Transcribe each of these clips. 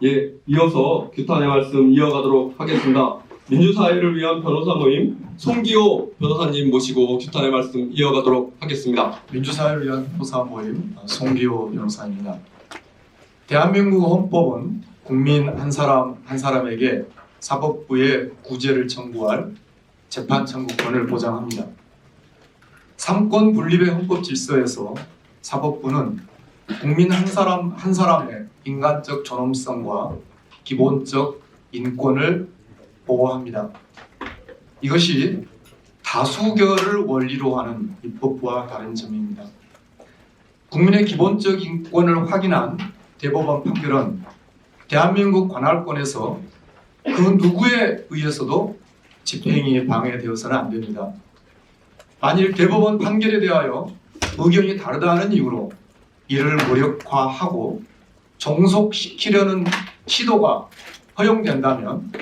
예, 이어서 규탄의 말씀 이어가도록 하겠습니다. 민주사회를 위한 변호사 모임 송기호 변호사님 모시고 규탄의 말씀 이어가도록 하겠습니다. 민주사회를 위한 변호사 모임 송기호 변호사입니다. 대한민국 헌법은 국민 한 사람 한 사람에게 사법부에 구제를 청구할 재판 청구권을 보장합니다. 삼권 분립의 헌법 질서에서 사법부는 국민 한 사람 한 사람의 인간적 존엄성과 기본적 인권을 보호합니다. 이것이 다수결을 원리로 하는 입법부와 다른 점입니다. 국민의 기본적 인권을 확인한 대법원 판결은 대한민국 관할권에서 그 누구에 의해서도 집행이 방해되어서는 안 됩니다. 만일 대법원 판결에 대하여 의견이 다르다는 이유로 이를 무력화하고 종속시키려는 시도가 허용된다면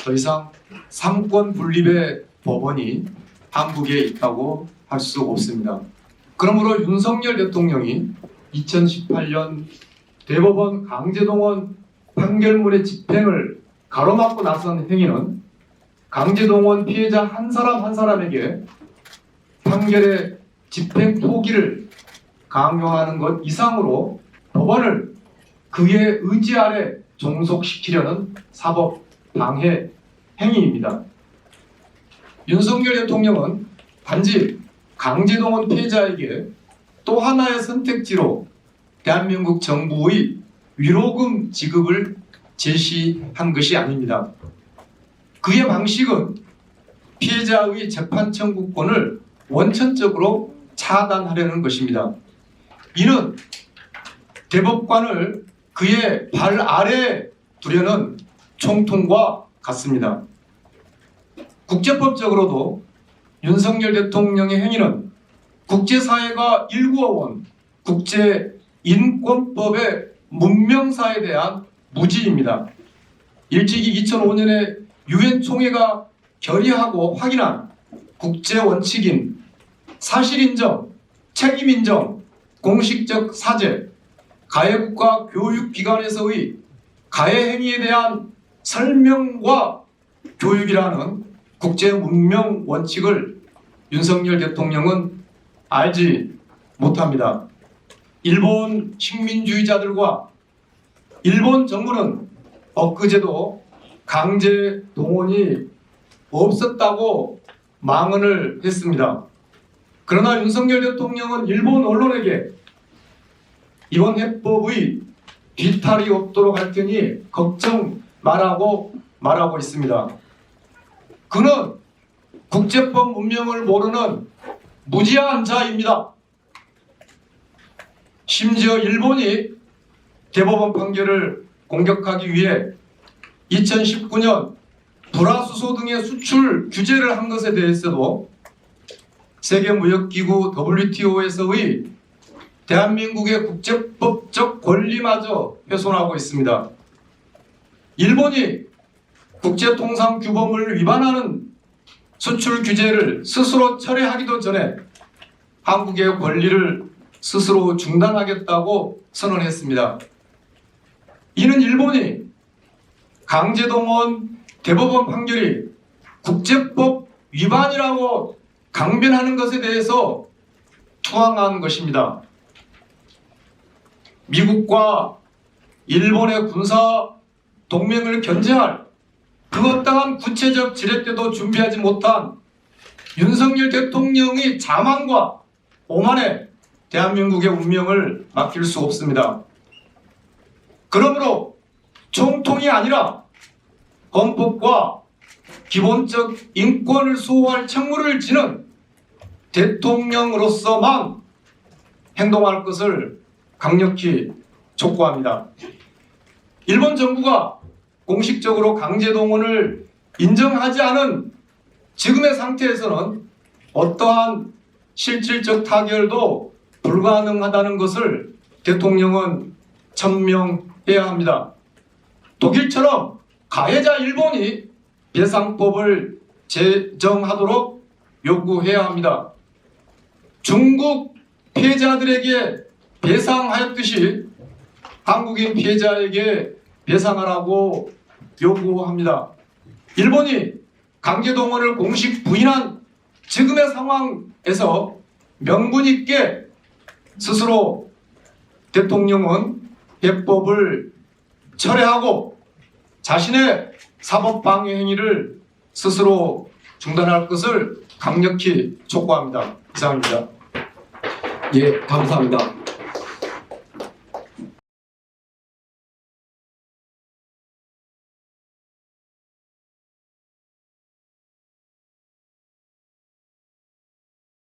더 이상 삼권 분립의 법원이 한국에 있다고 할 수 없습니다. 그러므로 윤석열 대통령이 2018년 대법원 강제동원 판결문의 집행을 가로막고 나선 행위는 강제동원 피해자 한 사람 한 사람에게 판결의 집행 포기를 강요하는 것 이상으로 법원을 그의 의지 아래 종속시키려는 사법 방해 행위입니다. 윤석열 대통령은 단지 강제동원 피해자에게 또 하나의 선택지로 대한민국 정부의 위로금 지급을 제시한 것이 아닙니다. 그의 방식은 피해자의 재판 청구권을 원천적으로 차단하려는 것입니다. 이는 대법관을 그의 발 아래에 두려는 총통과 같습니다. 국제법적으로도 윤석열 대통령의 행위는 국제사회가 일구어온 국제인권법의 문명사에 대한 무지입니다. 일찍이 2005년에 유엔 총회가 결의하고 확인한 국제원칙인 사실인정, 책임인정, 공식적 사죄, 가해국가 교육기관에서의 가해 행위에 대한 설명과 교육이라는 국제 문명 원칙을 윤석열 대통령은 알지 못합니다. 일본 식민주의자들과 일본 정부는 엊그제도 강제 동원이 없었다고 망언을 했습니다. 그러나 윤석열 대통령은 일본 언론에게 이번 해법의 뒤탈이 없도록 할 테니 걱정 말라고 말하고 있습니다. 그는 국제법 문명을 모르는 무지한 자입니다. 심지어 일본이 대법원 판결을 공격하기 위해 2019년 불화수소 등의 수출 규제를 한 것에 대해서도 세계무역기구 WTO에서의 대한민국의 국제법적 권리마저 훼손하고 있습니다. 일본이 국제통상규범을 위반하는 수출 규제를 스스로 철회하기도 전에 한국의 권리를 스스로 중단하겠다고 선언했습니다. 이는 일본이 강제동원 대법원 판결이 국제법 위반이라고 강변하는 것에 대해서 투항한 것입니다. 미국과 일본의 군사 동맹을 견제할 그 어떠한 구체적 지렛대도 준비하지 못한 윤석열 대통령의 자만과 오만에 대한민국의 운명을 맡길 수 없습니다. 그러므로 총통이 아니라 헌법과 기본적 인권을 수호할 책무를 지는 대통령으로서만 행동할 것을 강력히 촉구합니다. 일본 정부가 공식적으로 강제동원을 인정하지 않은 지금의 상태에서는 어떠한 실질적 타결도 불가능하다는 것을 대통령은 천명해야 합니다. 독일처럼 가해자 일본이 배상법을 제정하도록 요구해야 합니다. 중국 피해자들에게 배상하였듯이 한국인 피해자에게 배상하라고 요구합니다. 일본이 강제동원을 공식 부인한 지금의 상황에서 명분 있게 스스로 대통령은 해법을 철회하고 자신의 사법방해 행위를 스스로 중단할 것을 강력히 촉구합니다. 이상입니다. 예, 감사합니다.